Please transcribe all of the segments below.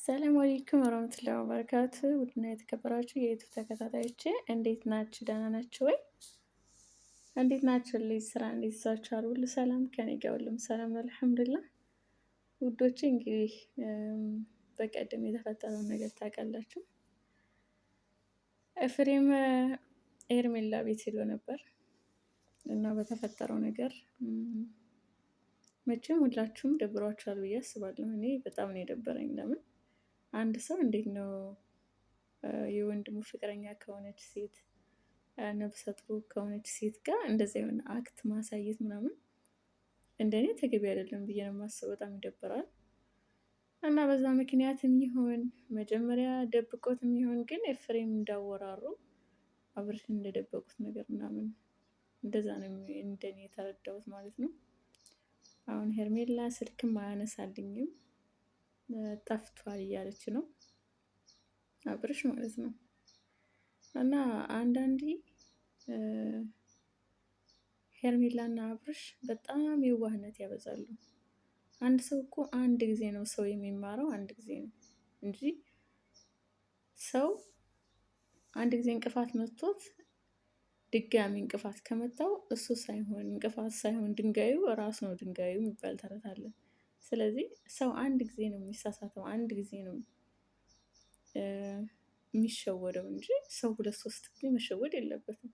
ሰላም አለይኩም ወራህመቱላሂ ወበረካቱ። ውድና የተከበራችሁ የዩቲዩብ ተከታታዮቼ እንዴት ናችሁ? ደህና ናችሁ ወይ? እንዴት ናችሁልኝ? ስራ እንዴት ይዟችኋል? ሁሉ ሰላም ከኔ ጋር ሁሉም ሰላም ነው አልሐምዱሊላህ። ውዶቼ እንግዲህ በቀደም የተፈጠረውን ነገር ታውቃላችሁ። ኤፍሬም ኤርሜላ ቤት ሄዶ ነበር እና በተፈጠረው ነገር መቼም ሁላችሁም ደብሯችኋል ብዬ አስባለሁ። እኔ በጣም ነው የደበረኝ። ለምን አንድ ሰው እንዴት ነው የወንድሙ ፍቅረኛ ከሆነች ሴት ነፍሰ ጡር ከሆነች ሴት ጋር እንደዚህ የሆነ አክት ማሳየት ምናምን እንደኔ ተገቢ አይደለም ብዬ ነው የማስበው። በጣም ይደብራል። እና በዛ ምክንያትም ይሁን መጀመሪያ ደብቆትም ይሁን ግን ኤፍሬም እንዳወራሩ አብርሽን እንደደበቁት ነገር ምናምን እንደዛ ነው እንደኔ የተረዳሁት ማለት ነው። አሁን ሄርሜላ ስልክም አያነሳልኝም ጠፍቷል እያለች ነው አብርሽ ማለት ነው። እና አንዳንዴ ሄርሜላና አብርሽ በጣም የዋህነት ያበዛሉ። አንድ ሰው እኮ አንድ ጊዜ ነው ሰው የሚማረው አንድ ጊዜ ነው እንጂ ሰው አንድ ጊዜ እንቅፋት መጥቶት ድጋሚ እንቅፋት ከመታው እሱ ሳይሆን እንቅፋት ሳይሆን ድንጋዩ ራሱ ነው ድንጋዩ የሚባል ተረት አለ። ስለዚህ ሰው አንድ ጊዜ ነው የሚሳሳተው፣ አንድ ጊዜ ነው የሚሸወደው እንጂ ሰው ሁለት ሶስት ጊዜ መሸወድ የለበትም።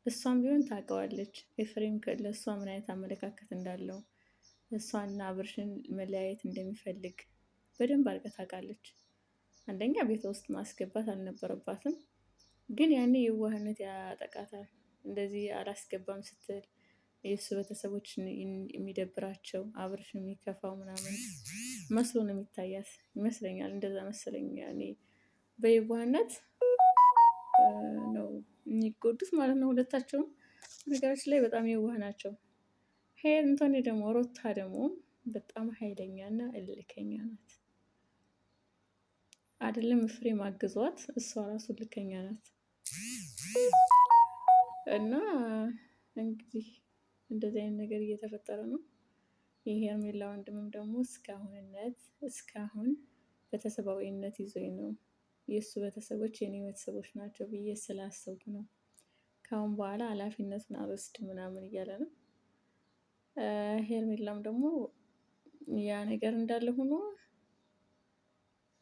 እሷም ቢሆን ታውቀዋለች ኤፍሬም ለእሷ ምን አይነት አመለካከት እንዳለው፣ እሷና አብርሽን መለያየት እንደሚፈልግ በደንብ አድርጋ ታውቃለች። አንደኛ ቤቷ ውስጥ ማስገባት አልነበረባትም፣ ግን ያኔ የዋህነት ያጠቃታል። እንደዚህ አላስገባም ስትል የእሱ ቤተሰቦች የሚደብራቸው አብርሽ የሚከፋው ምናምን መስሎ ነው የሚታያት ይመስለኛል። እንደዛ መሰለኝ ያኔ በየዋህነት ነው የሚጎዱት ማለት ነው ሁለታቸውም። ነገራችን ላይ በጣም የዋህ ናቸው። እንቶኒ ደግሞ ሩታ ደግሞ በጣም ኃይለኛና እልከኛ ናት። አይደለም ኤፍሬም አግዟት እሷ ራሱ እልከኛ ናት። እና እንግዲህ እንደዚህ አይነት ነገር እየተፈጠረ ነው። የሄርሜላ ወንድምም ደግሞ እስካሁን ቤተሰባዊነት ይዞኝ ነው የእሱ ቤተሰቦች የኔ ቤተሰቦች ናቸው ብዬ ስላሰብኩ ነው። ከአሁን በኋላ ኃላፊነቱን አልወስድም ምናምን እያለ ነው። ሄርሜላም ደግሞ ያ ነገር እንዳለ ሆኖ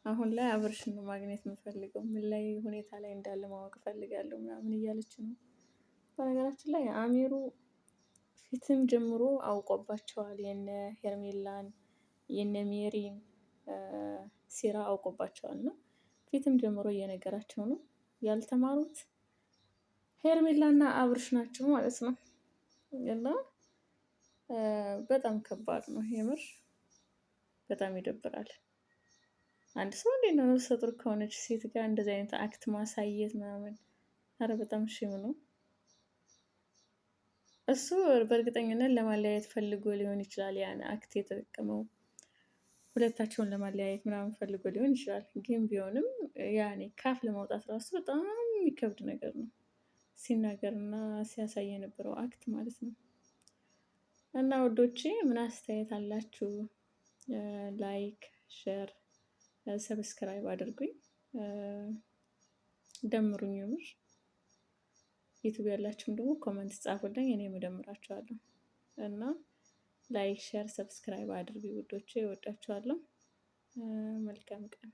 አሁን ላይ አብርሽን ነው ማግኘት የምፈልገው፣ ምን ላይ ሁኔታ ላይ እንዳለ ማወቅ እፈልጋለሁ ምናምን እያለች ነው። በነገራችን ላይ አሚሩ ፊትም ጀምሮ አውቆባቸዋል የነ ሄርሜላን የነ ሜሪን ሴራ አውቆባቸዋል። እና ፊትም ጀምሮ እየነገራቸው ነው። ያልተማሩት ሄርሜላና አብርሽ ናቸው ማለት ነው። እና በጣም ከባድ ነው የምር በጣም ይደብራል። አንድ ሰው እንዴት ነው ነፍሰ ጡር ከሆነች ሴት ጋር እንደዚህ አይነት አክት ማሳየት ምናምን? ኧረ በጣም ሼም ነው። እሱ በእርግጠኝነት ለማለያየት ፈልጎ ሊሆን ይችላል ያን አክት የተጠቀመው፣ ሁለታቸውን ለማለያየት ምናምን ፈልጎ ሊሆን ይችላል። ግን ቢሆንም ያኔ ካፍ ለማውጣት ራሱ በጣም የሚከብድ ነገር ነው ሲናገርና ሲያሳይ የነበረው አክት ማለት ነው። እና ውዶቼ ምን አስተያየት አላችሁ? ላይክ፣ ሼር፣ ሰብስክራይብ አድርጉኝ፣ ደምሩኝ። የምር ዩቲዩብ ያላችሁም ደግሞ ኮመንት ጻፉልኝ እኔም እደምራችኋለሁ። እና ላይክ፣ ሼር፣ ሰብስክራይብ አድርጉ ውዶቼ፣ እወዳችኋለሁ። መልካም ቀን